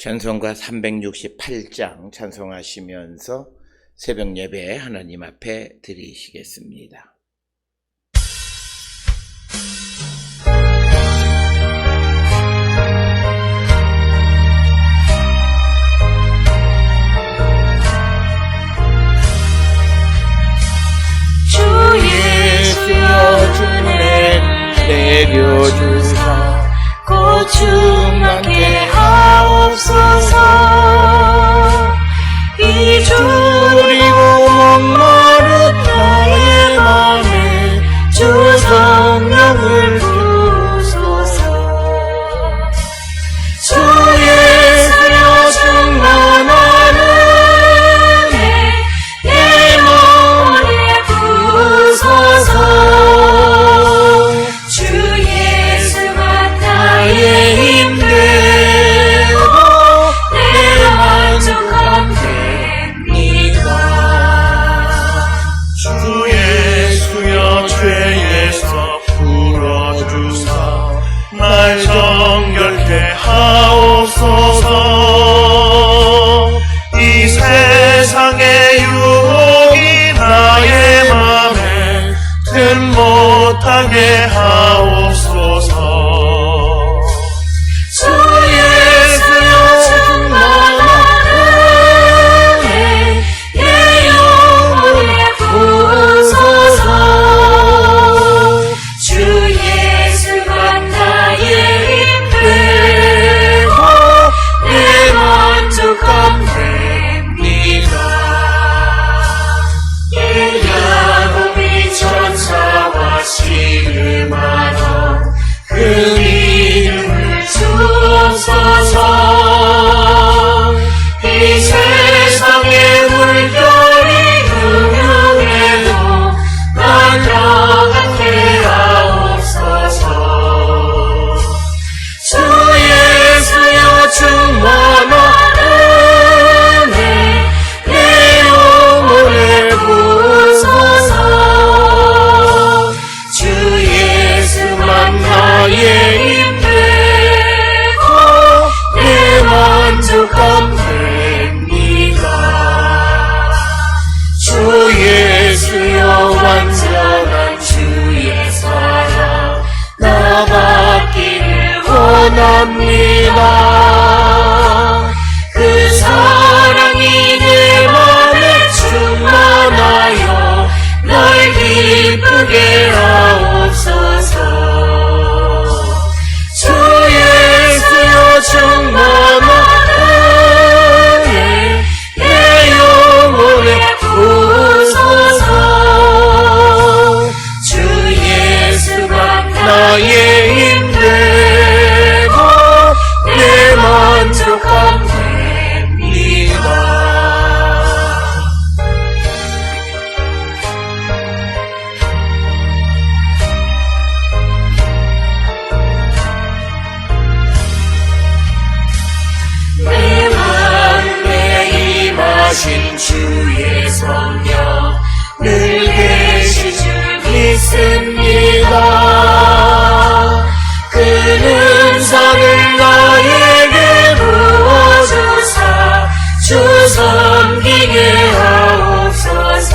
찬송가 368장 찬송하시면서 새벽 예배 하나님 앞에 드리시겠습니다. 주 예수여 주는 내려주사 곧 충만케 하옵소서. 이 졸이고 목마른 나의 맘에 주 성령을 부소서. 주 예수여 충만한 은혜 내 몸에 부소서. 주 예수가 나의 힘 되고 내 만족함 됩니다. 주 예수여 죄에서 풀어주사 날 정결케 하옵소서. 이 세상의 유혹이 나의 맘에 든 못하게 하옵소서. 주 예수여 충만한 은혜 내 영혼에 부소서. 주 예수가 나의 힘 되고 내 만족함 됩니다. 야곱이 천사와 씨름하던 그 이름을 주옵소서. 이 세상의 물결이 흥흥해도 날 떠나게 하옵소서. 주 예수여 충만한 은혜 내 영혼에 부소서. 주 예수만 나의 힘 되고 내 만족함 됩니다. 주 예수여 완전한 주의 사랑 나 받기를 원합니다. 그 사랑이 내 맘에 충만하여 널 기쁘게 하옵소서. 주 예수여 충만한 은혜 내 영혼에 부소서. 주 예수가 나의 힘 되고 내 만족함 됩니다. 내 마음에 임하신 주의 성령 늘 계실 줄 믿습니다. 그 은사를 나에게 부어주사 주 섬기게 하옵소서.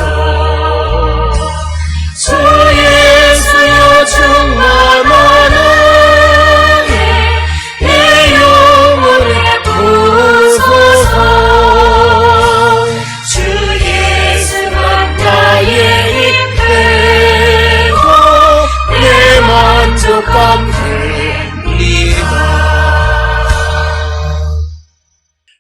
주 예수여 충만한 은혜 내 영혼에 부소서. 주 예수가 나의 힘 되고 내 만족함 됩니다.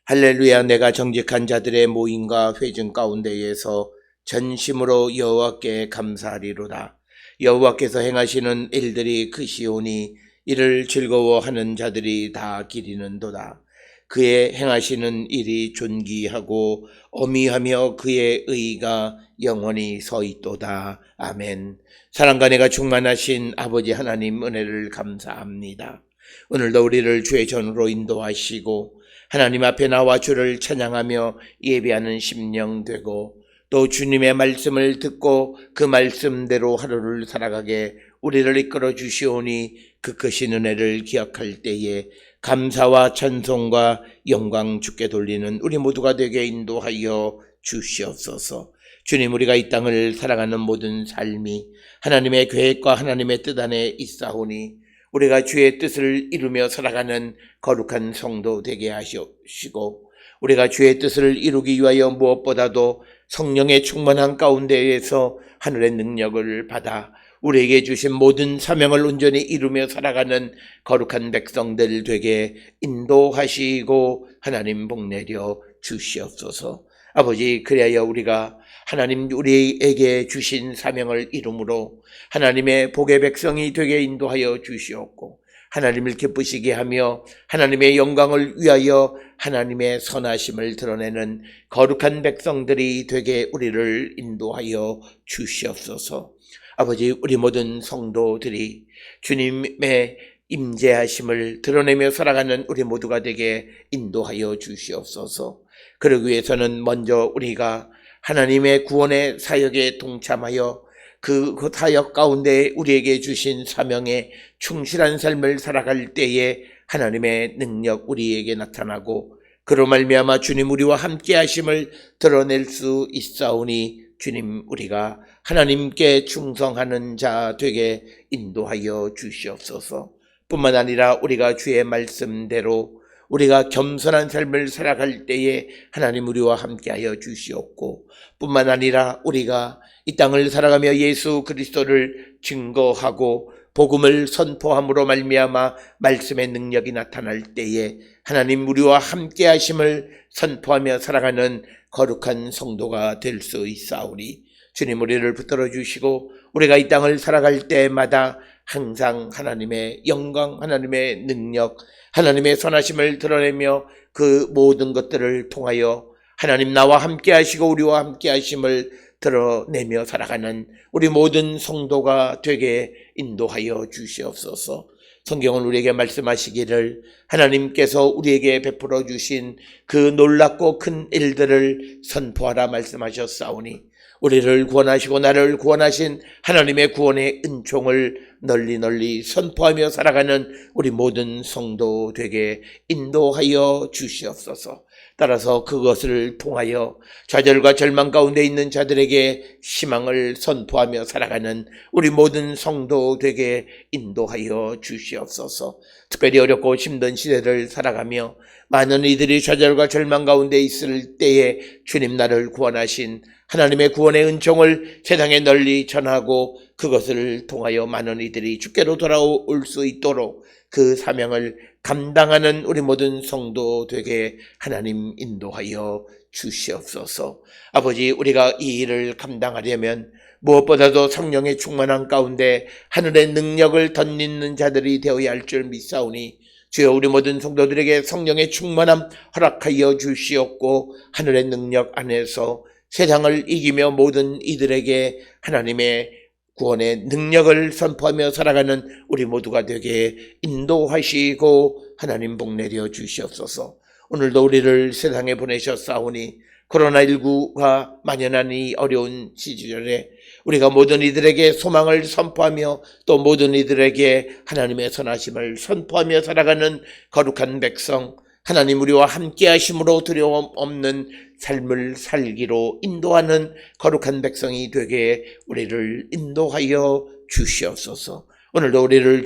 할렐루야. 내가 정직한 자들의 모임과 회중 가운데에서 전심으로 여호와께 감사하리로다. 여호와께서 행하시는 일들이 크시오니 이를 즐거워하는 자들이 다 기리는도다. 그의 행하시는 일이 존귀하고 어미하며 그의 의가 영원히 서있도다. 아멘. 사랑과 내가 충만하신 아버지 하나님 은혜를 감사합니다. 오늘도 우리를 주의 전으로 인도하시고 하나님 앞에 나와 주를 찬양하며 예배하는 심령 되고 또 주님의 말씀을 듣고 그 말씀대로 하루를 살아가게 우리를 이끌어 주시오니 그 크신 은혜를 기억할 때에 감사와 찬송과 영광 주께 돌리는 우리 모두가 되게 인도하여 주시옵소서. 주님, 우리가 이 땅을 살아가는 모든 삶이 하나님의 계획과 하나님의 뜻 안에 있사오니 우리가 주의 뜻을 이루며 살아가는 거룩한 성도 되게 하시고, 우리가 주의 뜻을 이루기 위하여 무엇보다도 성령의 충만한 가운데에서 하늘의 능력을 받아 우리에게 주신 모든 사명을 온전히 이루며 살아가는 거룩한 백성들 되게 인도하시고 하나님 복내려 주시옵소서. 아버지, 그리하여 우리가 하나님 우리에게 주신 사명을 이루므로 하나님의 복의 백성이 되게 인도하여 주시옵고, 하나님을 기쁘시게 하며 하나님의 영광을 위하여 하나님의 선하심을 드러내는 거룩한 백성들이 되게 우리를 인도하여 주시옵소서. 아버지, 우리 모든 성도들이 주님의 임재하심을 드러내며 살아가는 우리 모두가 되게 인도하여 주시옵소서. 그러기 위해서는 먼저 우리가 하나님의 구원의 사역에 동참하여 그 사역 가운데 우리에게 주신 사명에 충실한 삶을 살아갈 때에 하나님의 능력 우리에게 나타나고, 그로 말미암아 주님 우리와 함께 하심을 드러낼 수 있사오니 주님, 우리가 하나님께 충성하는 자 되게 인도하여 주시옵소서. 뿐만 아니라 우리가 주의 말씀대로 우리가 겸손한 삶을 살아갈 때에 하나님 우리와 함께하여 주시옵고, 뿐만 아니라 우리가 이 땅을 살아가며 예수 그리스도를 증거하고 복음을 선포함으로 말미암아 말씀의 능력이 나타날 때에 하나님 우리와 함께 하심을 선포하며 살아가는 거룩한 성도가 될 수 있사오니 주님, 우리를 붙들어 주시고 우리가 이 땅을 살아갈 때마다 항상 하나님의 영광, 하나님의 능력, 하나님의 선하심을 드러내며 그 모든 것들을 통하여 하나님 나와 함께 하시고 우리와 함께 하심을 드러내며 살아가는 우리 모든 성도가 되게 인도하여 주시옵소서. 성경은 우리에게 말씀하시기를 하나님께서 우리에게 베풀어 주신 그 놀랍고 큰 일들을 선포하라 말씀하셨사오니, 우리를 구원하시고 나를 구원하신 하나님의 구원의 은총을 널리 선포하며 살아가는 우리 모든 성도 되게 인도하여 주시옵소서. 따라서 그것을 통하여 좌절과 절망 가운데 있는 자들에게 희망을 선포하며 살아가는 우리 모든 성도 되게 인도하여 주시옵소서. 특별히 어렵고 힘든 시대를 살아가며 많은 이들이 좌절과 절망 가운데 있을 때에 주님 나를 구원하신 하나님의 구원의 은총을 세상에 널리 전하고 그것을 통하여 많은 이들이 주께로 돌아올 수 있도록 그 사명을 감당하는 우리 모든 성도 되게 하나님 인도하여 주시옵소서. 아버지, 우리가 이 일을 감당하려면 무엇보다도 성령의 충만한 가운데 하늘의 능력을 덧입는 자들이 되어야 할 줄 믿사오니 주여, 우리 모든 성도들에게 성령의 충만함 허락하여 주시옵고 하늘의 능력 안에서 세상을 이기며 모든 이들에게 하나님의 구원의 능력을 선포하며 살아가는 우리 모두가 되게 인도하시고 하나님 복내려 주시옵소서. 오늘도 우리를 세상에 보내셨사오니 코로나19가 만연한 이 어려운 시절에 우리가 모든 이들에게 소망을 선포하며 또 모든 이들에게 하나님의 선하심을 선포하며 살아가는 거룩한 백성, 하나님 우리와 함께 하심으로 두려움 없는 삶을 살기로 인도하는 거룩한 백성이 되게 우리를 인도하여 주시옵소서. 오늘도 우리를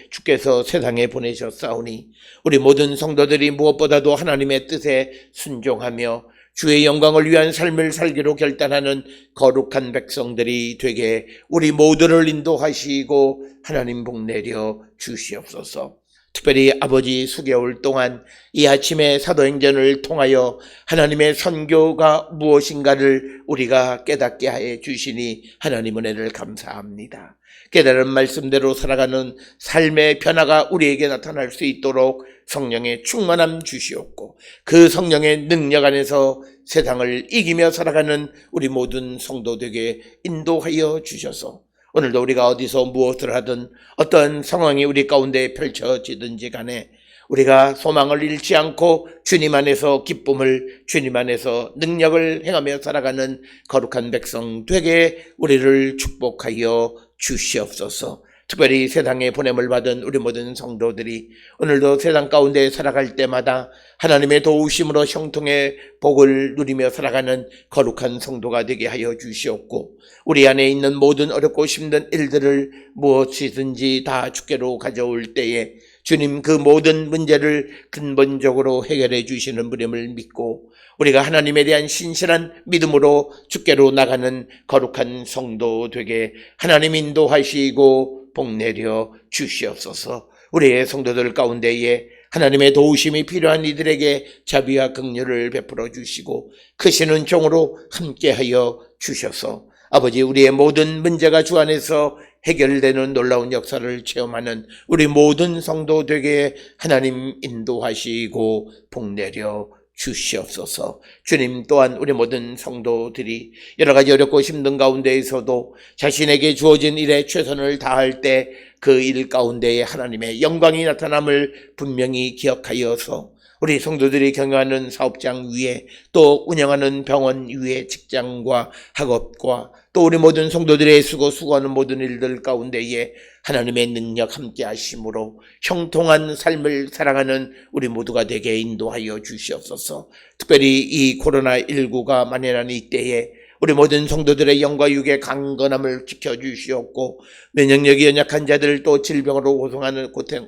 주께서 세상에 보내셨사오니 우리 모든 성도들이 무엇보다도 하나님의 뜻에 순종하며 주의 영광을 위한 삶을 살기로 결단하는 거룩한 백성들이 되게 우리 모두를 인도하시고 하나님 복내려 주시옵소서. 특별히 아버지, 수개월 동안 이 아침에 사도행전을 통하여 하나님의 선교가 무엇인가를 우리가 깨닫게 해 주시니 하나님 은혜를 감사합니다. 깨달은 말씀대로 살아가는 삶의 변화가 우리에게 나타날 수 있도록 성령의 충만함 주시옵고 그 성령의 능력 안에서 세상을 이기며 살아가는 우리 모든 성도들에게 인도하여 주셔서 오늘도 우리가 어디서 무엇을 하든 어떤 상황이 우리 가운데 펼쳐지든지 간에 우리가 소망을 잃지 않고 주님 안에서 기쁨을, 주님 안에서 능력을 행하며 살아가는 거룩한 백성 되게 우리를 축복하여 주시옵소서. 특별히 세상에 보냄을 받은 우리 모든 성도들이 오늘도 세상 가운데 살아갈 때마다 하나님의 도우심으로 형통의 복을 누리며 살아가는 거룩한 성도가 되게 하여 주시옵고, 우리 안에 있는 모든 어렵고 힘든 일들을 무엇이든지 다 주께로 가져올 때에 주님 그 모든 문제를 근본적으로 해결해 주시는 분임을 믿고, 우리가 하나님에 대한 신실한 믿음으로 주께로 나가는 거룩한 성도 되게 하나님 인도하시고 복내려 주시옵소서. 우리의 성도들 가운데에 하나님의 도우심이 필요한 이들에게 자비와 긍휼을 베풀어 주시고 크시는 종으로 함께하여 주셔서 아버지, 우리의 모든 문제가 주 안에서 해결되는 놀라운 역사를 체험하는 우리 모든 성도 되게 하나님 인도하시고 복내려 주시옵소서. 주님 또한 우리 모든 성도들이 여러 가지 어렵고 힘든 가운데에서도 자신에게 주어진 일에 최선을 다할 때 그 일 가운데에 하나님의 영광이 나타남을 분명히 기억하여서 우리 성도들이 경영하는 사업장 위에, 또 운영하는 병원 위에, 직장과 학업과 또 우리 모든 성도들의 수고하는 모든 일들 가운데에 하나님의 능력 함께 하심으로 형통한 삶을 살아가는 우리 모두가 되게 인도하여 주시옵소서. 특별히 이 코로나19가 만연하는 이때에 우리 모든 성도들의 영과 육의 강건함을 지켜주시옵고, 면역력이 연약한 자들, 또 질병으로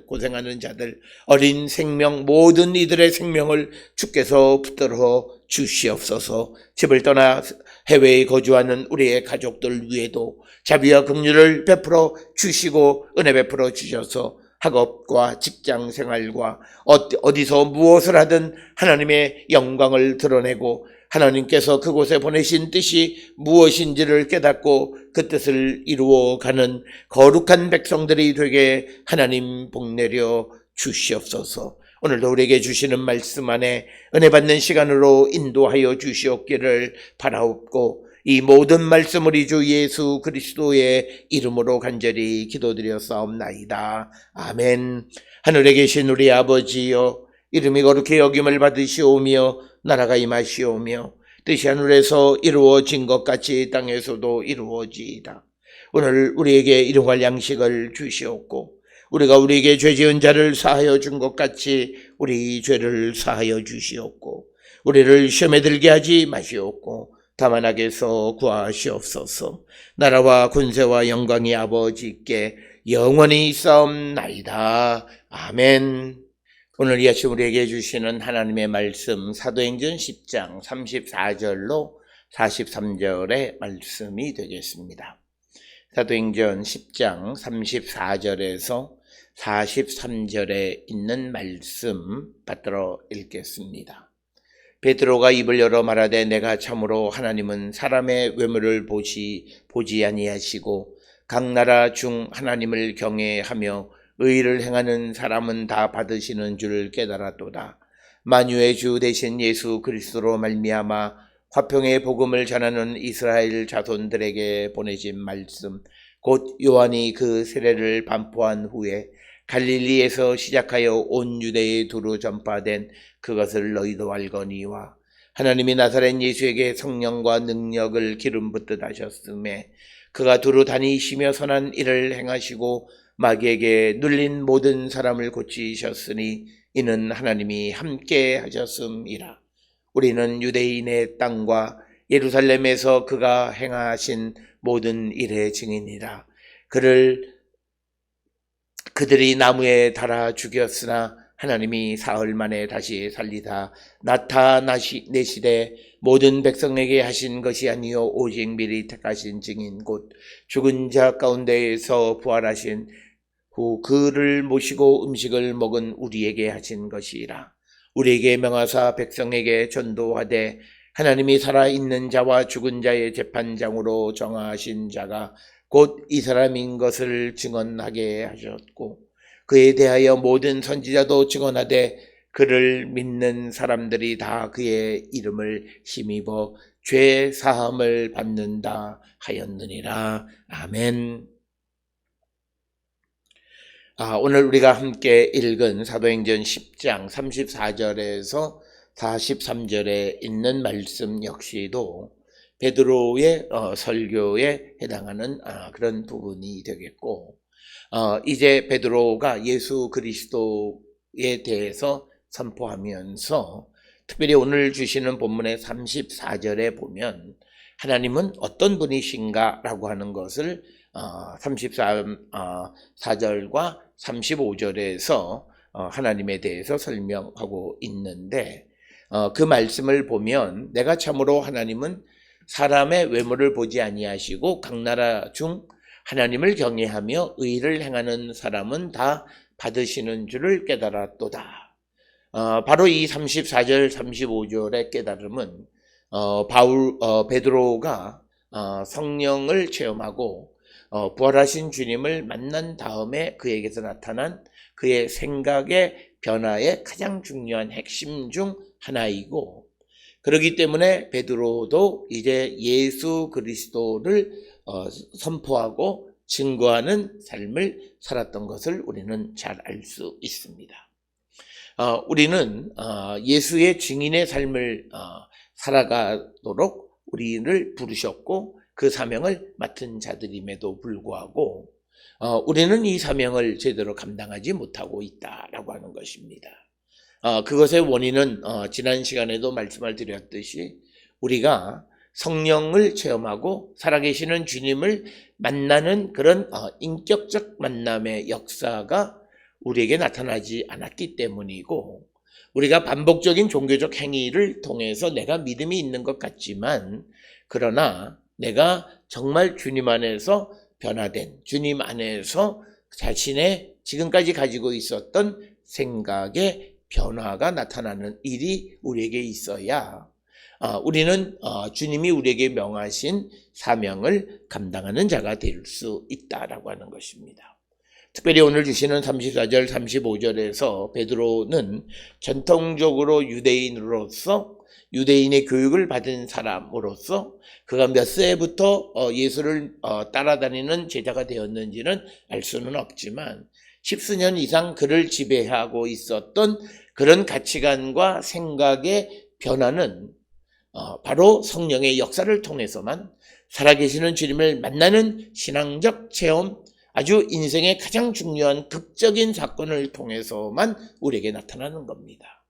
고생하는 자들, 어린 생명, 모든 이들의 생명을 주께서 붙들어 주시옵소서. 집을 떠나 해외에 거주하는 우리의 가족들 위에도 자비와 긍휼을 베풀어 주시고 은혜 베풀어 주셔서 학업과 직장 생활과 어디서 무엇을 하든 하나님의 영광을 드러내고 하나님께서 그곳에 보내신 뜻이 무엇인지를 깨닫고 그 뜻을 이루어가는 거룩한 백성들이 되게 하나님 복내려 주시옵소서. 오늘도 우리에게 주시는 말씀 안에 은혜 받는 시간으로 인도하여 주시옵기를 바라옵고, 이 모든 말씀 우리 주 예수 그리스도의 이름으로 간절히 기도드렸사옵나이다. 아멘. 하늘에 계신 우리 아버지여, 이름이 거룩히 여김을 받으시오며 나라가 임하시오며 뜻이 하늘에서 이루어진 것 같이 땅에서도 이루어지이다. 오늘 우리에게 일용할 양식을 주시옵고, 우리가 우리에게 죄 지은 자를 사하여 준 것 같이 우리 죄를 사하여 주시옵고, 우리를 시험에 들게 하지 마시옵고 다만 악에서 구하시옵소서. 나라와 권세와 영광이 아버지께 영원히 있사옵나이다. 아멘. 오늘 이 아침 우리에게 주시는 하나님의 말씀, 사도행전 10장 34절로 43절의 말씀이 되겠습니다. 사도행전 10장 34절에서 43절에 있는 말씀 받들어 읽겠습니다. 베드로가 입을 열어 말하되 내가 참으로 하나님은 사람의 외모를 보지 아니하시고 각 나라 중 하나님을 경외하며 의를 행하는 사람은 다 받으시는 줄 깨달았도다. 만유의 주 되신 예수 그리스도로 말미암아 화평의 복음을 전하는 이스라엘 자손들에게 보내진 말씀, 곧 요한이 그 세례를 반포한 후에 갈릴리에서 시작하여 온 유대에 두루 전파된 그것을 너희도 알거니와, 하나님이 나사렛 예수에게 성령과 능력을 기름 붓듯 하셨음에 그가 두루 다니시며 선한 일을 행하시고 마귀에게 눌린 모든 사람을 고치셨으니 이는 하나님이 함께 하셨음이라. 우리는 유대인의 땅과 예루살렘에서 그가 행하신 모든 일의 증인이라. 그들이 나무에 달아 죽였으나 하나님이 사흘 만에 다시 살리다 나타내시되 모든 백성에게 하신 것이 아니요 오직 미리 택하신 증인 곧 죽은 자 가운데에서 부활하신 후 그를 모시고 음식을 먹은 우리에게 하신 것이라. 우리에게 명하사 백성에게 전도하되 하나님이 살아있는 자와 죽은 자의 재판장으로 정하신 자가 곧 이 사람인 것을 증언하게 하셨고, 그에 대하여 모든 선지자도 증언하되 그를 믿는 사람들이 다 그의 이름을 힘입어 죄 사함을 받는다 하였느니라. 아멘. 오늘 우리가 함께 읽은 사도행전 10장 34절에서 43절에 있는 말씀 역시도 베드로의 설교에 해당하는 그런 부분이 되겠고, 이제 베드로가 예수 그리스도에 대해서 선포하면서 특별히 오늘 주시는 본문의 34절에 보면 하나님은 어떤 분이신가라고 하는 것을 34절과 35절에서 하나님에 대해서 설명하고 있는데 그 말씀을 보면 내가 참으로 하나님은 사람의 외모를 보지 아니하시고 각 나라 중 하나님을 경외하며 의를 행하는 사람은 다 받으시는 줄을 깨달았도다. 바로 이 34절 35절의 깨달음은 베드로가 성령을 체험하고 부활하신 주님을 만난 다음에 그에게서 나타난 그의 생각의 변화의 가장 중요한 핵심 중 하나이고, 그렇기 때문에 베드로도 이제 예수 그리스도를 선포하고 증거하는 삶을 살았던 것을 우리는 잘 알 수 있습니다. 우리는 예수의 증인의 삶을 살아가도록 우리를 부르셨고 그 사명을 맡은 자들임에도 불구하고 우리는 이 사명을 제대로 감당하지 못하고 있다라고 하는 것입니다. 그것의 원인은 지난 시간에도 말씀을 드렸듯이 우리가 성령을 체험하고 살아계시는 주님을 만나는 그런 인격적 만남의 역사가 우리에게 나타나지 않았기 때문이고, 우리가 반복적인 종교적 행위를 통해서 내가 믿음이 있는 것 같지만 그러나 내가 정말 주님 안에서 변화된, 주님 안에서 자신의 지금까지 가지고 있었던 생각의 변화가 나타나는 일이 우리에게 있어야 우리는 주님이 우리에게 명하신 사명을 감당하는 자가 될 수 있다라고 하는 것입니다. 특별히 오늘 주시는 34절 35절에서 베드로는 전통적으로 유대인으로서 유대인의 교육을 받은 사람으로서 그가 몇 세부터 예수를 따라다니는 제자가 되었는지는 알 수는 없지만 10수년 이상 그를 지배하고 있었던 그런 가치관과 생각의 변화는 바로 성령의 역사를 통해서만, 살아계시는 주님을 만나는 신앙적 체험, 아주 인생의 가장 중요한 극적인 사건을 통해서만 우리에게 나타나는 겁니다.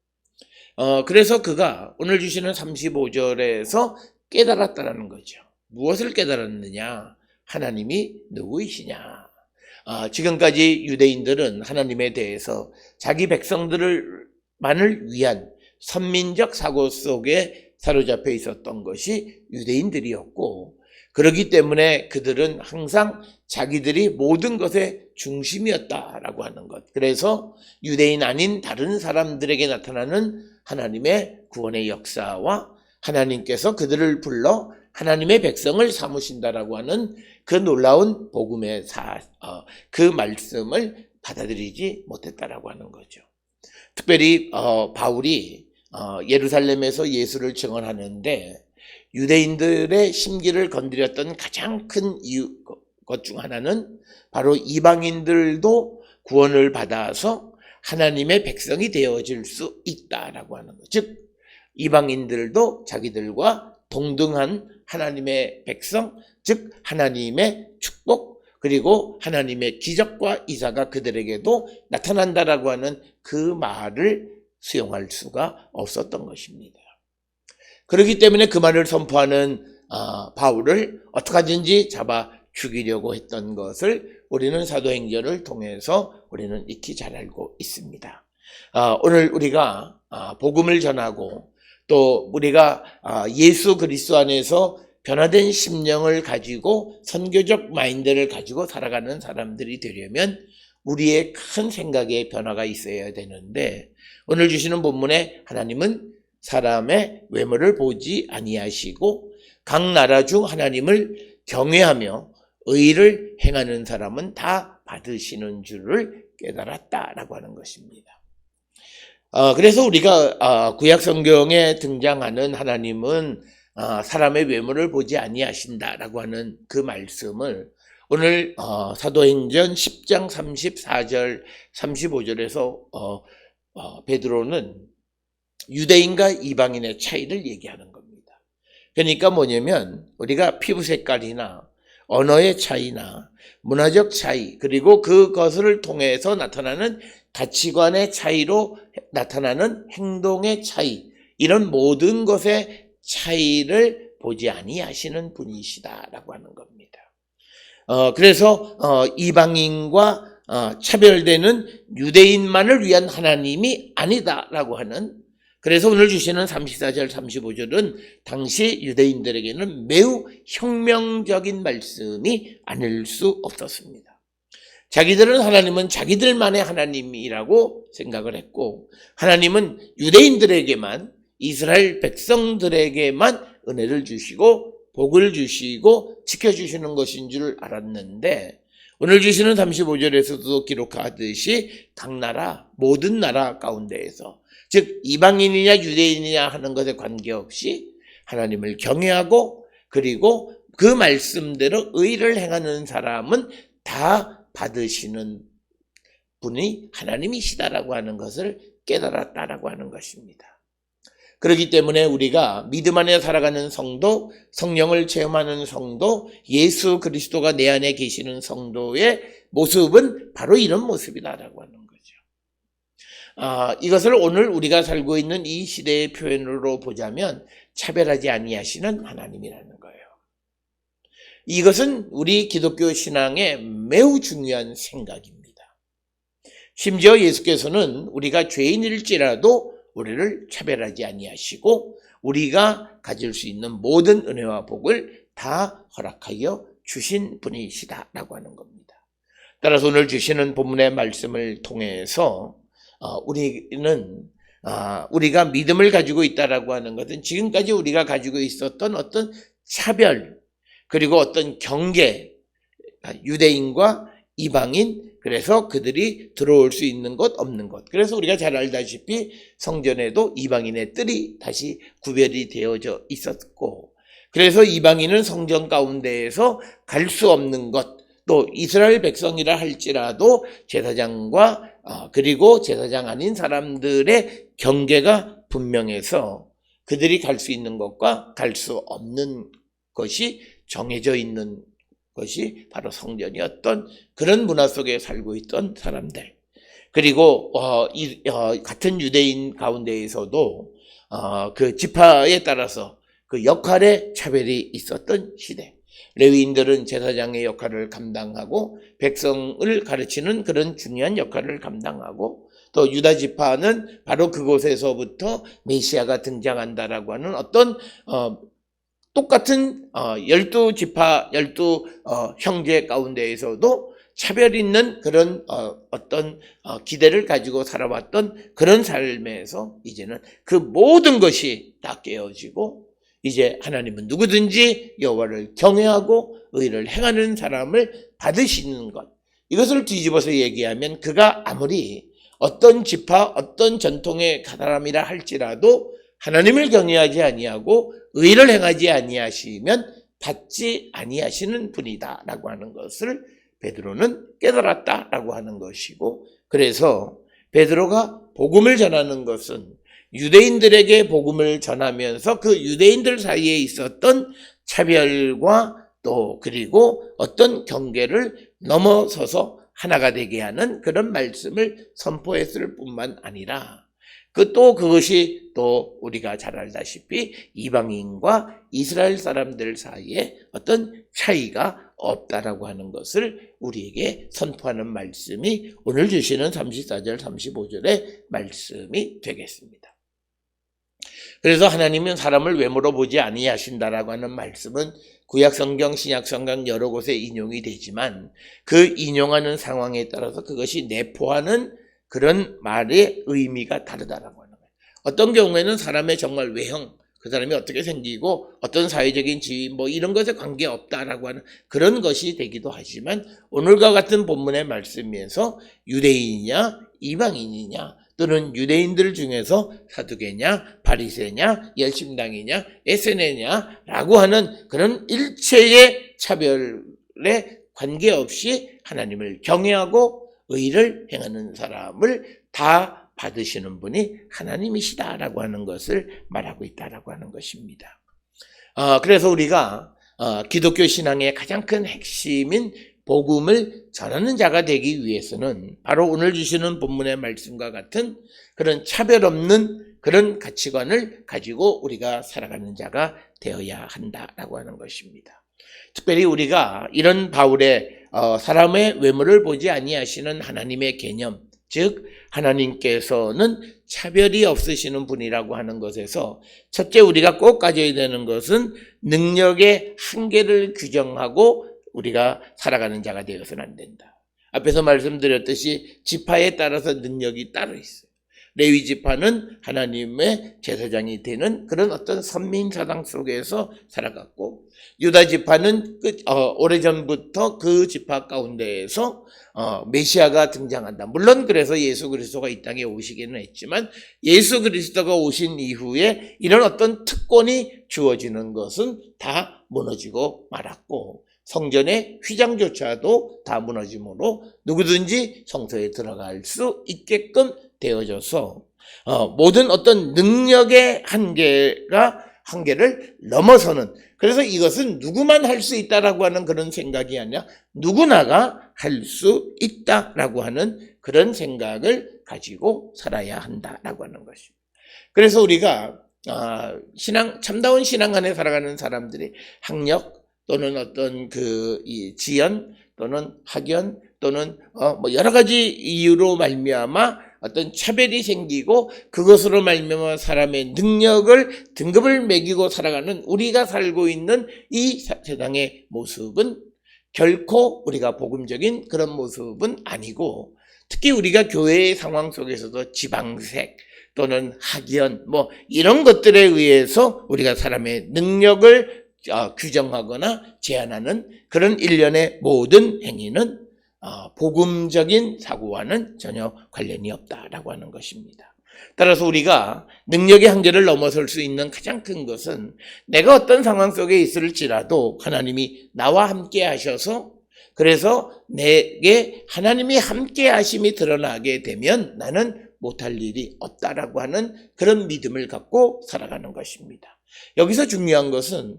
그래서 그가 오늘 주시는 35절에서 깨달았다라는 거죠. 무엇을 깨달았느냐? 하나님이 누구이시냐? 지금까지 유대인들은 하나님에 대해서 자기 백성들만을 위한 선민적 사고 속에 사로잡혀 있었던 것이 유대인들이었고, 그렇기 때문에 그들은 항상 자기들이 모든 것의 중심이었다라고 하는 것. 그래서 유대인 아닌 다른 사람들에게 나타나는 하나님의 구원의 역사와 하나님께서 그들을 불러 하나님의 백성을 삼으신다라고 하는 그 놀라운 복음의 그 말씀을 받아들이지 못했다라고 하는 거죠. 특별히 바울이 예루살렘에서 예수를 증언하는데 유대인들의 심기를 건드렸던 가장 큰 것 중 하나는 바로 이방인들도 구원을 받아서 하나님의 백성이 되어질 수 있다라고 하는 것. 즉 이방인들도 자기들과 동등한 하나님의 백성, 즉 하나님의 축복, 그리고 하나님의 기적과 이사가 그들에게도 나타난다라고 하는 그 말을 수용할 수가 없었던 것입니다. 그렇기 때문에 그 말을 선포하는 바울을 어떻게 하든지 잡아 죽이려고 했던 것을 우리는 사도행전을 통해서 우리는 익히 잘 알고 있습니다. 오늘 우리가 복음을 전하고 또 우리가 예수 그리스도 안에서 변화된 심령을 가지고 선교적 마인드를 가지고 살아가는 사람들이 되려면 우리의 큰 생각의 변화가 있어야 되는데, 오늘 주시는 본문에 하나님은 사람의 외모를 보지 아니하시고 각 나라 중 하나님을 경외하며 의를 행하는 사람은 다 받으시는 줄을 깨달았다라고 하는 것입니다. 그래서 우리가 구약 성경에 등장하는 하나님은 사람의 외모를 보지 아니하신다라고 하는 그 말씀을 오늘 사도행전 10장 34절 35절에서 베드로는 유대인과 이방인의 차이를 얘기하는 겁니다. 그러니까 뭐냐면 우리가 피부 색깔이나 언어의 차이나 문화적 차이, 그리고 그것을 통해서 나타나는 가치관의 차이로 나타나는 행동의 차이, 이런 모든 것의 차이를 보지 아니하시는 분이시다라고 하는 겁니다. 그래서 이방인과 차별되는 유대인만을 위한 하나님이 아니다라고 하는, 그래서 오늘 주시는 34절 35절은 당시 유대인들에게는 매우 혁명적인 말씀이 아닐 수 없었습니다. 자기들은 하나님은 자기들만의 하나님이라고 생각을 했고, 하나님은 유대인들에게만, 이스라엘 백성들에게만 은혜를 주시고 복을 주시고 지켜주시는 것인 줄 알았는데, 오늘 주시는 35절에서도 기록하듯이 각 나라, 모든 나라 가운데에서, 즉 이방인이냐 유대인이냐 하는 것에 관계없이 하나님을 경외하고, 그리고 그 말씀대로 의를 행하는 사람은 다 받으시는 분이 하나님이시다라고 하는 것을 깨달았다라고 하는 것입니다. 그렇기 때문에 우리가 믿음 안에 살아가는 성도, 성령을 체험하는 성도, 예수 그리스도가 내 안에 계시는 성도의 모습은 바로 이런 모습이다라고 하는 거죠. 이것을 오늘 우리가 살고 있는 이 시대의 표현으로 보자면 차별하지 아니하시는 하나님이라는 거예요. 이것은 우리 기독교 신앙의 매우 중요한 생각입니다. 심지어 예수께서는 우리가 죄인일지라도 우리를 차별하지 아니하시고 우리가 가질 수 있는 모든 은혜와 복을 다 허락하여 주신 분이시다라고 하는 겁니다. 따라서 오늘 주시는 본문의 말씀을 통해서 우리가 믿음을 가지고 있다라고 하는 것은 지금까지 우리가 가지고 있었던 어떤 차별, 그리고 어떤 경계, 유대인과 이방인, 그래서 그들이 들어올 수 있는 것 없는 것. 그래서 우리가 잘 알다시피 성전에도 이방인의 뜰이 다시 구별이 되어져 있었고, 그래서 이방인은 성전 가운데에서 갈 수 없는 것, 또 이스라엘 백성이라 할지라도 제사장과 그리고 제사장 아닌 사람들의 경계가 분명해서 그들이 갈 수 있는 것과 갈 수 없는 것이 정해져 있는 것이 바로 성전이었던 그런 문화 속에 살고 있던 사람들. 그리고 같은 유대인 가운데에서도 그 지파에 따라서 그 역할의 차별이 있었던 시대. 레위인들은 제사장의 역할을 감당하고 백성을 가르치는 그런 중요한 역할을 감당하고, 또 유다 지파는 바로 그곳에서부터 메시아가 등장한다라고 하는 어떤 똑같은 12지파, 12형제 가운데에서도 차별 있는 그런 어떤 기대를 가지고 살아왔던 그런 삶에서 이제는 그 모든 것이 다 깨어지고, 이제 하나님은 누구든지 여호와를 경외하고 의를 행하는 사람을 받으시는 것. 이것을 뒤집어서 얘기하면 그가 아무리 어떤 지파, 어떤 전통의 사람이라 할지라도 하나님을 경외하지 아니하고 의를 행하지 아니하시면 받지 아니하시는 분이다라고 하는 것을 베드로는 깨달았다라고 하는 것이고, 그래서 베드로가 복음을 전하는 것은 유대인들에게 복음을 전하면서 그 유대인들 사이에 있었던 차별과 또 그리고 어떤 경계를 넘어서서 하나가 되게 하는 그런 말씀을 선포했을 뿐만 아니라 그것이 또 우리가 잘 알다시피 이방인과 이스라엘 사람들 사이에 어떤 차이가 없다라고 하는 것을 우리에게 선포하는 말씀이 오늘 주시는 34절 35절의 말씀이 되겠습니다. 그래서 하나님은 사람을 외모로 보지 아니하신다라고 하는 말씀은 구약성경, 신약성경 여러 곳에 인용이 되지만 그 인용하는 상황에 따라서 그것이 내포하는 그런 말의 의미가 다르다라고 하는 거예요. 어떤 경우에는 사람의 정말 외형, 그 사람이 어떻게 생기고 어떤 사회적인 지위 이런 것에 관계없다라고 하는 그런 것이 되기도 하지만, 오늘과 같은 본문의 말씀에서 유대인이냐 이방인이냐, 또는 유대인들 중에서 사두개냐 바리새냐 열심당이냐 에세네냐라고 하는 그런 일체의 차별에 관계없이 하나님을 경외하고 의를 행하는 사람을 다 받으시는 분이 하나님이시다라고 하는 것을 말하고 있다라고 하는 것입니다. 그래서 우리가 기독교 신앙의 가장 큰 핵심인 복음을 전하는 자가 되기 위해서는 바로 오늘 주시는 본문의 말씀과 같은 그런 차별 없는 그런 가치관을 가지고 우리가 살아가는 자가 되어야 한다라고 하는 것입니다. 특별히 우리가 이런 바울의 사람의 외모를 보지 아니하시는 하나님의 개념, 즉 하나님께서는 차별이 없으시는 분이라고 하는 것에서 첫째 우리가 꼭 가져야 되는 것은 능력의 한계를 규정하고 우리가 살아가는 자가 되어서는 안 된다. 앞에서 말씀드렸듯이 지파에 따라서 능력이 따로 있어요. 레위 지파는 하나님의 제사장이 되는 그런 어떤 선민사당 속에서 살아갔고, 유다 지파는 오래전부터 그 지파 가운데에서 메시아가 등장한다. 물론 그래서 예수 그리스도가 이 땅에 오시기는 했지만 예수 그리스도가 오신 이후에 이런 어떤 특권이 주어지는 것은 다 무너지고 말았고, 성전의 휘장조차도 다 무너짐으로 누구든지 성소에 들어갈 수 있게끔 되어져서 모든 어떤 능력의 한계를 넘어서는, 그래서 이것은 누구만 할 수 있다라고 하는 그런 생각이 아니라 누구나가 할 수 있다라고 하는 그런 생각을 가지고 살아야 한다라고 하는 것입니다. 그래서 우리가 참다운 신앙 안에 살아가는 사람들이 학력 또는 어떤 이 지연 또는 학연 또는 여러 가지 이유로 말미암아 어떤 차별이 생기고 그것으로 말미암아 사람의 능력을 등급을 매기고 살아가는 우리가 살고 있는 이 세상의 모습은 결코 우리가 복음적인 그런 모습은 아니고, 특히 우리가 교회의 상황 속에서도 지방색 또는 학연 이런 것들에 의해서 우리가 사람의 능력을 규정하거나 제한하는 그런 일련의 모든 행위는 복음적인 사고와는 전혀 관련이 없다라고 하는 것입니다. 따라서 우리가 능력의 한계를 넘어설 수 있는 가장 큰 것은 내가 어떤 상황 속에 있을지라도 하나님이 나와 함께 하셔서, 그래서 내게 하나님이 함께 하심이 드러나게 되면 나는 못할 일이 없다라고 하는 그런 믿음을 갖고 살아가는 것입니다. 여기서 중요한 것은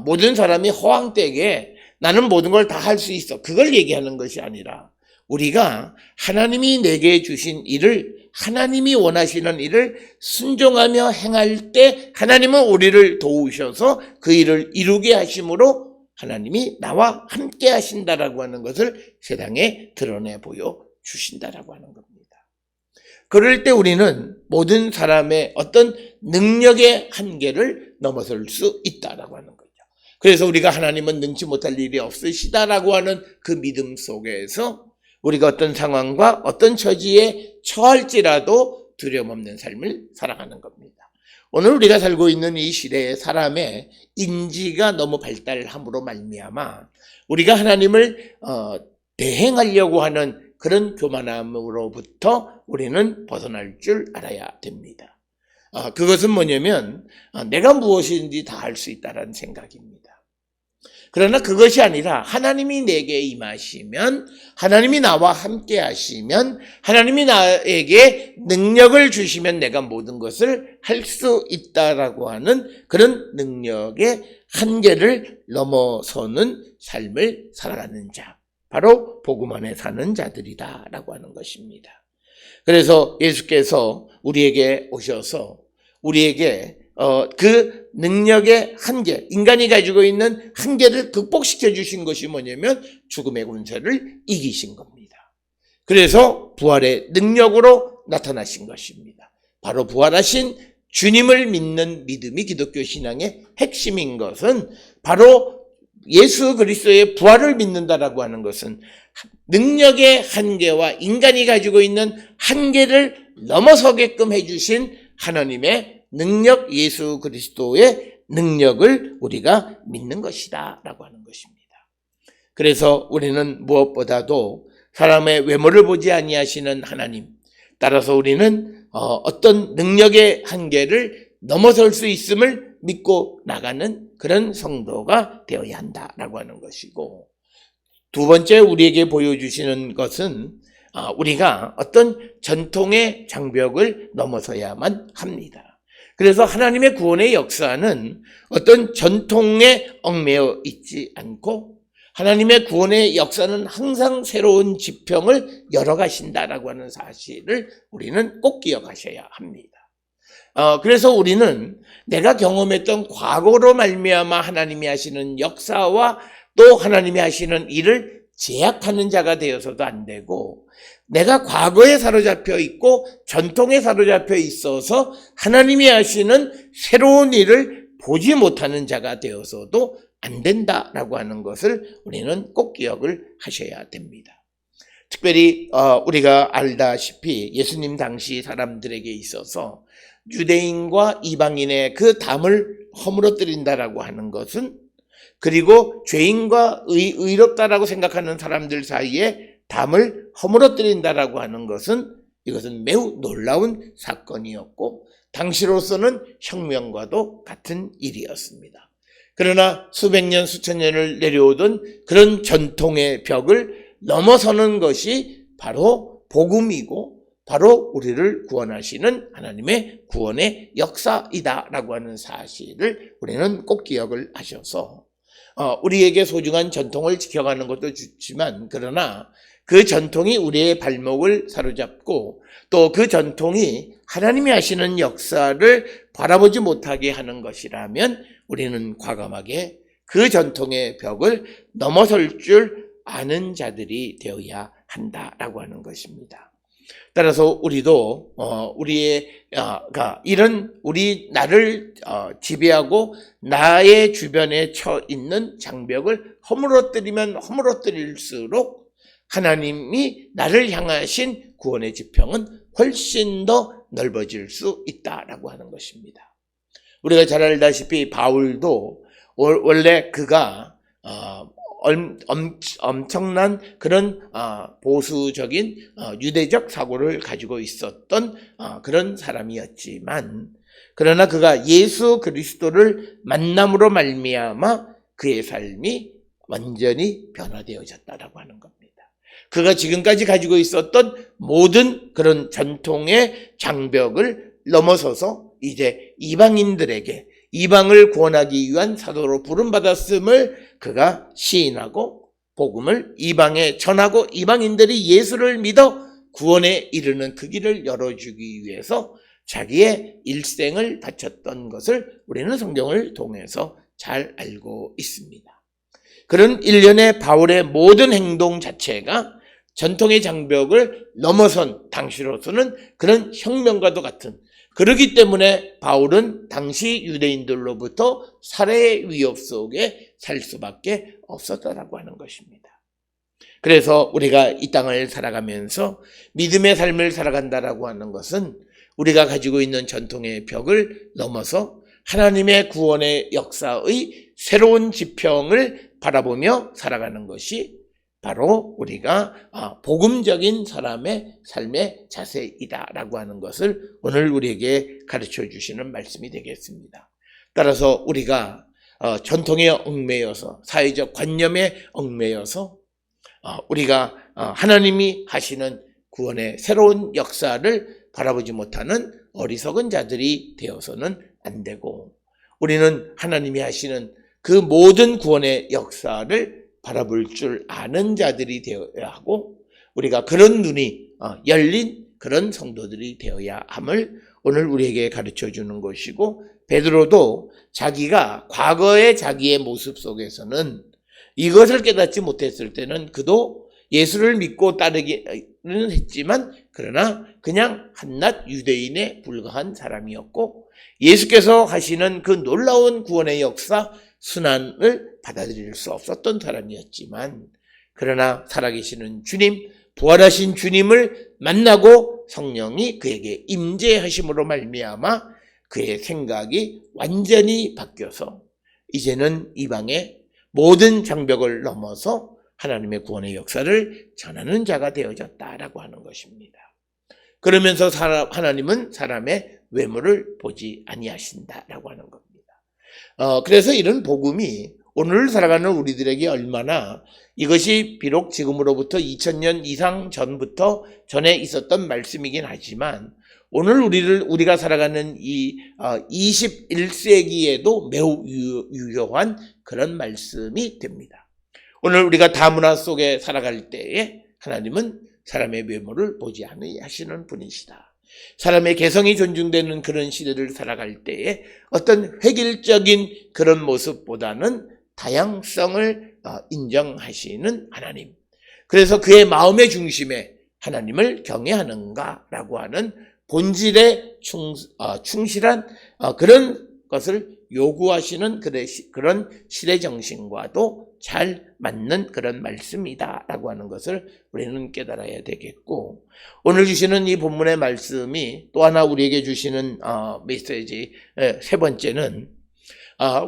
모든 사람이 허황되게 나는 모든 걸 다 할 수 있어, 그걸 얘기하는 것이 아니라 우리가 하나님이 내게 주신 일을, 하나님이 원하시는 일을 순종하며 행할 때 하나님은 우리를 도우셔서 그 일을 이루게 하심으로 하나님이 나와 함께 하신다라고 하는 것을 세상에 드러내 보여주신다라고 하는 겁니다. 그럴 때 우리는 모든 사람의 어떤 능력의 한계를 넘어설 수 있다라고 하는 거죠. 그래서 우리가 하나님은 능치 못할 일이 없으시다라고 하는 그 믿음 속에서 우리가 어떤 상황과 어떤 처지에 처할지라도 두려움 없는 삶을 살아가는 겁니다. 오늘 우리가 살고 있는 이 시대의 사람의 인지가 너무 발달함으로 말미암아 우리가 하나님을 대행하려고 하는 그런 교만함으로부터 우리는 벗어날 줄 알아야 됩니다. 그것은 뭐냐면 내가 무엇인지 다 할 수 있다는 생각입니다. 그러나 그것이 아니라 하나님이 내게 임하시면, 하나님이 나와 함께 하시면, 하나님이 나에게 능력을 주시면 내가 모든 것을 할 수 있다라고 하는 그런 능력의 한계를 넘어서는 삶을 살아가는 자, 바로 복음 안에 사는 자들이다라고 하는 것입니다. 그래서 예수께서 우리에게 오셔서 우리에게 그 능력의 한계, 인간이 가지고 있는 한계를 극복시켜 주신 것이 뭐냐면 죽음의 권세를 이기신 겁니다. 그래서 부활의 능력으로 나타나신 것입니다. 바로 부활하신 주님을 믿는 믿음이 기독교 신앙의 핵심인 것은 바로 예수 그리스도의 부활을 믿는다라고 하는 것은 능력의 한계와 인간이 가지고 있는 한계를 넘어서게끔 해주신 하나님의 능력, 예수 그리스도의 능력을 우리가 믿는 것이다 라고 하는 것입니다. 그래서 우리는 무엇보다도 사람의 외모를 보지 아니하시는 하나님, 따라서 우리는 어떤 능력의 한계를 넘어설 수 있음을 믿고 나가는 그런 성도가 되어야 한다라고 하는 것이고, 두 번째 우리에게 보여주시는 것은 우리가 어떤 전통의 장벽을 넘어서야만 합니다. 그래서 하나님의 구원의 역사는 어떤 전통에 얽매여 있지 않고 하나님의 구원의 역사는 항상 새로운 지평을 열어가신다라고 하는 사실을 우리는 꼭 기억하셔야 합니다. 그래서 우리는 내가 경험했던 과거로 말미암아 하나님이 하시는 역사와 또 하나님이 하시는 일을 제약하는 자가 되어서도 안 되고 내가 과거에 사로잡혀 있고 전통에 사로잡혀 있어서 하나님이 하시는 새로운 일을 보지 못하는 자가 되어서도 안 된다라고 하는 것을 우리는 꼭 기억을 하셔야 됩니다. 특별히 우리가 알다시피 예수님 당시 사람들에게 있어서 유대인과 이방인의 그 담을 허물어뜨린다라고 하는 것은 그리고 죄인과 의롭다라고 생각하는 사람들 사이에 담을 허물어뜨린다라고 하는 것은 이것은 매우 놀라운 사건이었고 당시로서는 혁명과도 같은 일이었습니다. 그러나 수백 년 수천 년을 내려오던 그런 전통의 벽을 넘어서는 것이 바로 복음이고 바로 우리를 구원하시는 하나님의 구원의 역사이다라고 하는 사실을 우리는 꼭 기억을 하셔서 우리에게 소중한 전통을 지켜가는 것도 좋지만 그러나 그 전통이 우리의 발목을 사로잡고 또 그 전통이 하나님이 하시는 역사를 바라보지 못하게 하는 것이라면 우리는 과감하게 그 전통의 벽을 넘어설 줄 아는 자들이 되어야 한다라고 하는 것입니다. 따라서 우리도 이런 나를 지배하고 나의 주변에 처 있는 장벽을 허물어뜨리면 허물어뜨릴수록 하나님이 나를 향하신 구원의 지평은 훨씬 더 넓어질 수 있다라고 하는 것입니다. 우리가 잘 알다시피 바울도 원래 그가 엄청난 그런 보수적인 유대적 사고를 가지고 있었던 그런 사람이었지만 그러나 그가 예수 그리스도를 만남으로 말미암아 그의 삶이 완전히 변화되어졌다라고 하는 겁니다. 그가 지금까지 가지고 있었던 모든 그런 전통의 장벽을 넘어서서 이제 이방인들에게 이방을 구원하기 위한 사도로 부름받았음을 그가 시인하고 복음을 이방에 전하고 이방인들이 예수를 믿어 구원에 이르는 그 길을 열어주기 위해서 자기의 일생을 바쳤던 것을 우리는 성경을 통해서 잘 알고 있습니다. 그런 일련의 바울의 모든 행동 자체가 전통의 장벽을 넘어선 당시로서는 그런 혁명과도 같은 그렇기 때문에 바울은 당시 유대인들로부터 살해의 위협 속에 살 수밖에 없었다라고 하는 것입니다. 그래서 우리가 이 땅을 살아가면서 믿음의 삶을 살아간다라고 하는 것은 우리가 가지고 있는 전통의 벽을 넘어서 하나님의 구원의 역사의 새로운 지평을 바라보며 살아가는 것이 바로 우리가 복음적인 사람의 삶의 자세이다라고 하는 것을 오늘 우리에게 가르쳐 주시는 말씀이 되겠습니다. 따라서 우리가 전통에 얽매여서 사회적 관념에 얽매여서 우리가 하나님이 하시는 구원의 새로운 역사를 바라보지 못하는 어리석은 자들이 되어서는 안 되고 우리는 하나님이 하시는 그 모든 구원의 역사를 바라볼 줄 아는 자들이 되어야 하고 우리가 그런 눈이 열린 그런 성도들이 되어야 함을 오늘 우리에게 가르쳐 주는 것이고 베드로도 자기가 과거의 자기의 모습 속에서는 이것을 깨닫지 못했을 때는 그도 예수를 믿고 따르기는 했지만 그러나 그냥 한낱 유대인에 불과한 사람이었고 예수께서 하시는 그 놀라운 구원의 역사 순환을 받아들일 수 없었던 사람이었지만 그러나 살아계시는 주님, 부활하신 주님을 만나고 성령이 그에게 임재하심으로 말미암아 그의 생각이 완전히 바뀌어서 이제는 이방의 모든 장벽을 넘어서 하나님의 구원의 역사를 전하는 자가 되어졌다라고 하는 것입니다. 그러면서 하나님은 사람의 외모를 보지 아니하신다라고 하는 겁니다. 그래서 이런 복음이 오늘 살아가는 우리들에게 얼마나 이것이 비록 지금으로부터 2000년 이상 전에 있었던 말씀이긴 하지만 오늘 우리가 살아가는 이 21세기에도 매우 유효한 그런 말씀이 됩니다. 오늘 우리가 다문화 속에 살아갈 때에 하나님은 사람의 외모를 보지 아니하시는 분이시다. 사람의 개성이 존중되는 그런 시대를 살아갈 때에 어떤 획일적인 그런 모습보다는 다양성을 인정하시는 하나님. 그래서 그의 마음의 중심에 하나님을 경외하는가라고 하는 본질에 충실한 그런 것을 요구하시는 그런 시대 정신과도 잘 맞는 그런 말씀이다라고 하는 것을 우리는 깨달아야 되겠고, 오늘 주시는 이 본문의 말씀이 또 하나 우리에게 주시는 메시지 세 번째는,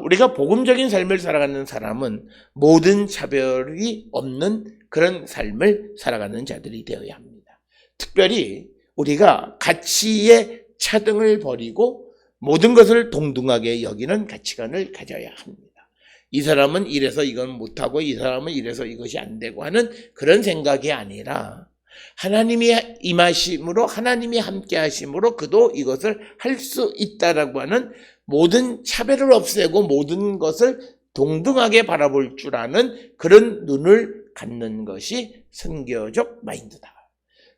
우리가 복음적인 삶을 살아가는 사람은 모든 차별이 없는 그런 삶을 살아가는 자들이 되어야 합니다. 특별히 우리가 가치의 차등을 버리고 모든 것을 동등하게 여기는 가치관을 가져야 합니다. 이 사람은 이래서 이건 못하고 이 사람은 이래서 이것이 안 되고 하는 그런 생각이 아니라, 하나님이 임하심으로, 하나님이 함께 하심으로 그도 이것을 할 수 있다라고 하는 모든 차별을 없애고 모든 것을 동등하게 바라볼 줄 아는 그런 눈을 갖는 것이 선교적 마인드다.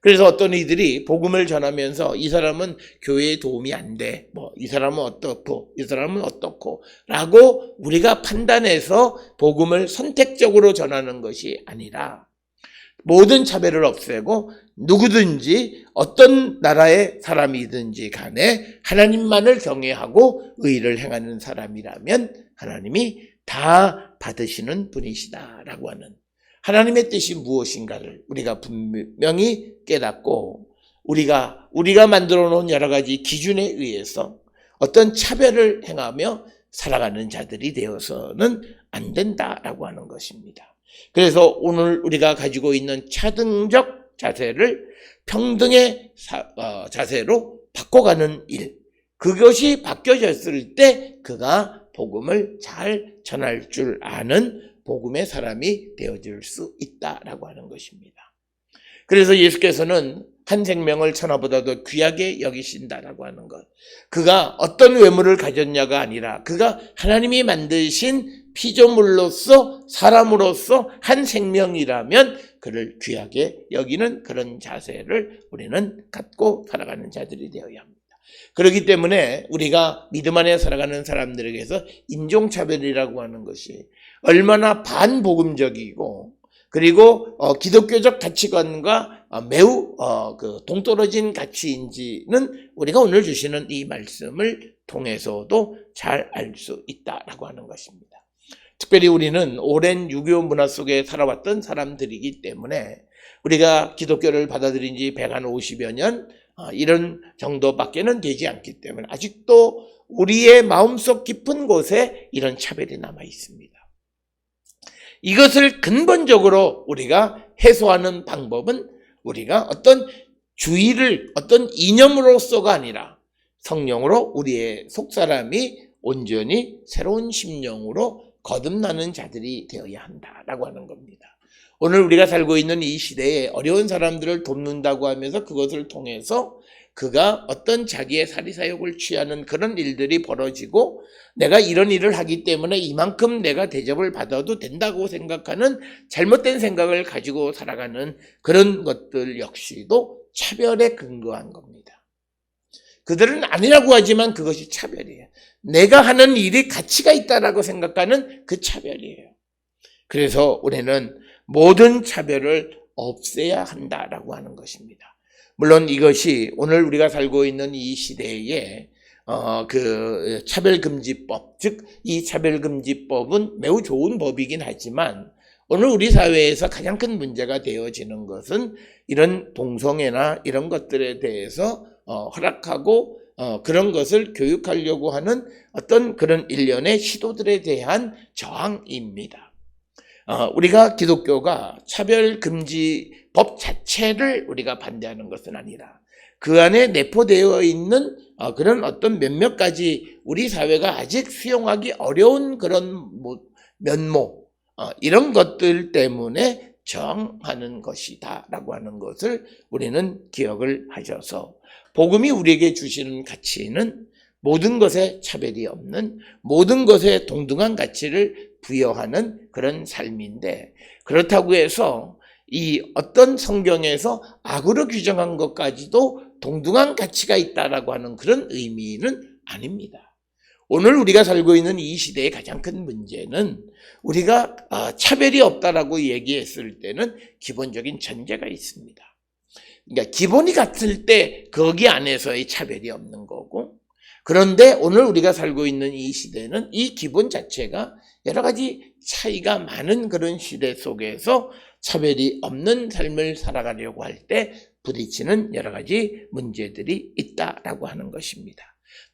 그래서 어떤 이들이 복음을 전하면서 이 사람은 교회에 도움이 안 돼, 이 사람은 어떻고 이 사람은 어떻고 라고 우리가 판단해서 복음을 선택적으로 전하는 것이 아니라, 모든 차별을 없애고 누구든지 어떤 나라의 사람이든지 간에 하나님만을 경외하고 의를 행하는 사람이라면 하나님이 다 받으시는 분이시다라고 하는 하나님의 뜻이 무엇인가를 우리가 분명히 깨닫고, 우리가 만들어 놓은 여러 가지 기준에 의해서 어떤 차별을 행하며 살아가는 자들이 되어서는 안 된다라고 하는 것입니다. 그래서 오늘 우리가 가지고 있는 차등적 자세를 평등의 자세로 바꿔가는 일, 그것이 바뀌어졌을 때 그가 복음을 잘 전할 줄 아는 복음의 사람이 되어질 수 있다라고 하는 것입니다. 그래서 예수께서는 한 생명을 천하보다도 귀하게 여기신다라고 하는 것, 그가 어떤 외모를 가졌냐가 아니라 그가 하나님이 만드신 피조물로서, 사람으로서 한 생명이라면 그를 귀하게 여기는 그런 자세를 우리는 갖고 살아가는 자들이 되어야 합니다. 그렇기 때문에 우리가 믿음 안에 살아가는 사람들에게서 인종차별이라고 하는 것이 얼마나 반복음적이고, 그리고 기독교적 가치관과 매우 동떨어진 가치인지는 우리가 오늘 주시는 이 말씀을 통해서도 잘 알 수 있다라고 하는 것입니다. 특별히 우리는 오랜 유교 문화 속에 살아왔던 사람들이기 때문에, 우리가 기독교를 받아들인 지 150여 년 이런 정도밖에는 되지 않기 때문에 아직도 우리의 마음속 깊은 곳에 이런 차별이 남아 있습니다. 이것을 근본적으로 우리가 해소하는 방법은 우리가 어떤 주의를 어떤 이념으로서가 아니라 성령으로 우리의 속사람이 온전히 새로운 심령으로 거듭나는 자들이 되어야 한다라고 하는 겁니다. 오늘 우리가 살고 있는 이 시대에 어려운 사람들을 돕는다고 하면서 그것을 통해서 그가 어떤 자기의 사리사욕을 취하는 그런 일들이 벌어지고, 내가 이런 일을 하기 때문에 이만큼 내가 대접을 받아도 된다고 생각하는 잘못된 생각을 가지고 살아가는 그런 것들 역시도 차별에 근거한 겁니다. 그들은 아니라고 하지만 그것이 차별이에요. 내가 하는 일이 가치가 있다라고 생각하는 그 차별이에요. 그래서 우리는 모든 차별을 없애야 한다라고 하는 것입니다. 물론 이것이 오늘 우리가 살고 있는 이 시대에 그 차별금지법, 즉 이 차별금지법은 매우 좋은 법이긴 하지만, 오늘 우리 사회에서 가장 큰 문제가 되어지는 것은 이런 동성애나 이런 것들에 대해서 허락하고 그런 것을 교육하려고 하는 어떤 그런 일련의 시도들에 대한 저항입니다. 우리가 기독교가 차별금지법 자체를 우리가 반대하는 것은 아니라 그 안에 내포되어 있는 그런 어떤 몇몇 가지 우리 사회가 아직 수용하기 어려운 그런 면모, 이런 것들 때문에 저항하는 것이다 라고 하는 것을 우리는 기억을 하셔서, 복음이 우리에게 주시는 가치는 모든 것에 차별이 없는, 모든 것에 동등한 가치를 부여하는 그런 삶인데, 그렇다고 해서 이 어떤 성경에서 악으로 규정한 것까지도 동등한 가치가 있다라고 하는 그런 의미는 아닙니다. 오늘 우리가 살고 있는 이 시대의 가장 큰 문제는 우리가 차별이 없다라고 얘기했을 때는 기본적인 전제가 있습니다. 그러니까 기본이 같을 때 거기 안에서의 차별이 없는 거고, 그런데 오늘 우리가 살고 있는 이 시대는 이 기본 자체가 여러 가지 차이가 많은 그런 시대 속에서 차별이 없는 삶을 살아가려고 할 때 부딪히는 여러 가지 문제들이 있다라고 하는 것입니다.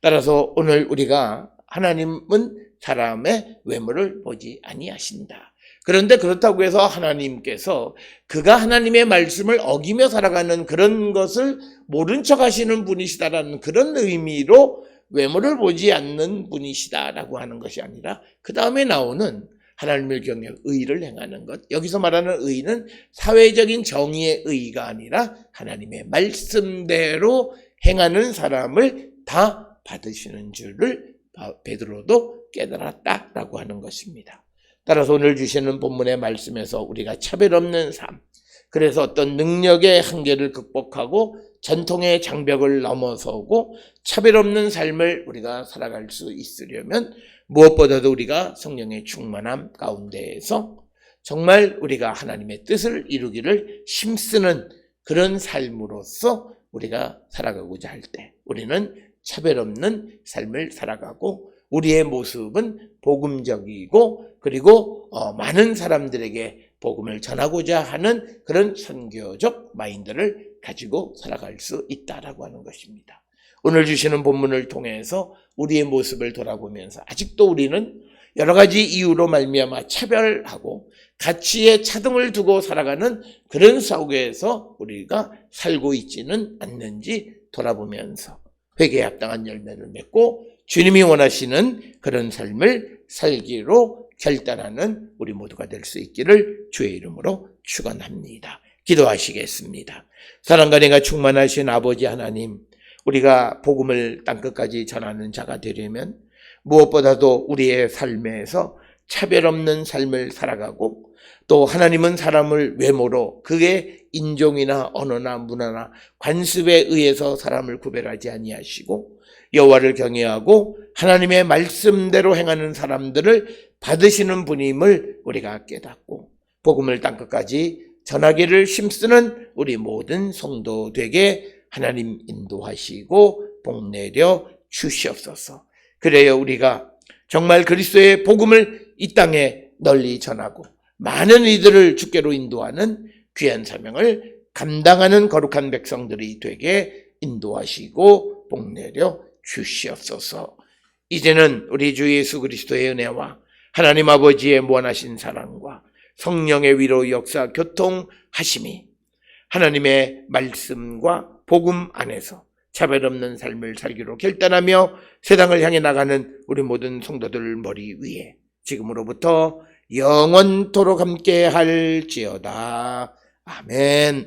따라서 오늘 우리가 하나님은 사람의 외모를 보지 아니하신다. 그런데 그렇다고 해서 하나님께서 그가 하나님의 말씀을 어기며 살아가는 그런 것을 모른 척 하시는 분이시다라는 그런 의미로 외모를 보지 않는 분이시다라고 하는 것이 아니라 그 다음에 나오는 하나님을 경외하고 의를 행하는 것, 여기서 말하는 의는 사회적인 정의의 의가 아니라 하나님의 말씀대로 행하는 사람을 다 받으시는 줄을 베드로도 깨달았다라고 하는 것입니다. 따라서 오늘 주시는 본문의 말씀에서 우리가 차별 없는 삶, 그래서 어떤 능력의 한계를 극복하고 전통의 장벽을 넘어서고 차별 없는 삶을 우리가 살아갈 수 있으려면 무엇보다도 우리가 성령의 충만함 가운데에서 정말 우리가 하나님의 뜻을 이루기를 힘쓰는 그런 삶으로서 우리가 살아가고자 할 때 우리는 차별 없는 삶을 살아가고 우리의 모습은 복음적이고 그리고 많은 사람들에게 복음을 전하고자 하는 그런 선교적 마인드를 가지고 살아갈 수 있다라고 하는 것입니다. 오늘 주시는 본문을 통해서 우리의 모습을 돌아보면서 아직도 우리는 여러 가지 이유로 말미암아 차별하고 가치에 차등을 두고 살아가는 그런 속에서 우리가 살고 있지는 않는지 돌아보면서 회개에 합당한 열매를 맺고 주님이 원하시는 그런 삶을 살기로 결단하는 우리 모두가 될 수 있기를 주의 이름으로 축원합니다. 기도하시겠습니다. 사랑과 은혜가 충만하신 아버지 하나님, 우리가 복음을 땅끝까지 전하는 자가 되려면 무엇보다도 우리의 삶에서 차별 없는 삶을 살아가고 또 하나님은 사람을 외모로 그의 인종이나 언어나 문화나 관습에 의해서 사람을 구별하지 아니하시고 여호와를 경외하고 하나님의 말씀대로 행하는 사람들을 받으시는 분임을 우리가 깨닫고 복음을 땅끝까지 전하기를 힘쓰는 우리 모든 성도 되게 하나님 인도하시고 복내려 주시옵소서. 그래야 우리가 정말 그리스도의 복음을 이 땅에 널리 전하고 많은 이들을 주께로 인도하는 귀한 사명을 감당하는 거룩한 백성들이 되게 인도하시고 복내려 주시옵소서. 이제는 우리 주 예수 그리스도의 은혜와 하나님 아버지의 무한하신 사랑과 성령의 위로 역사 교통하심이 하나님의 말씀과 복음 안에서 차별 없는 삶을 살기로 결단하며 세상을 향해 나가는 우리 모든 성도들 머리 위에 지금으로부터 영원토록 함께 할지어다. 아멘.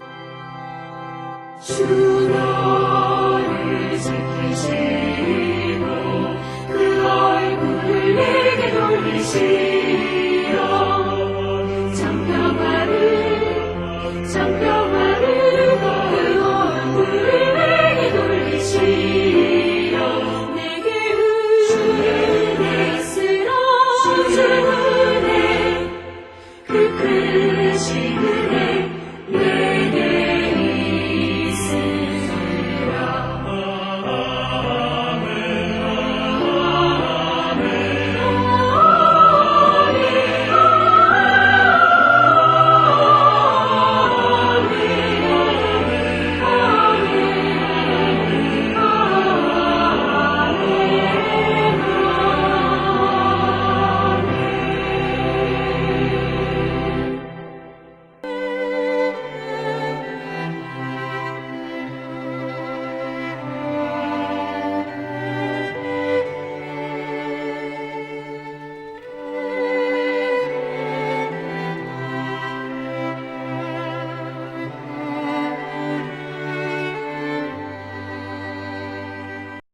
주 너를 지키시고 그 얼굴을 내게 돌리시고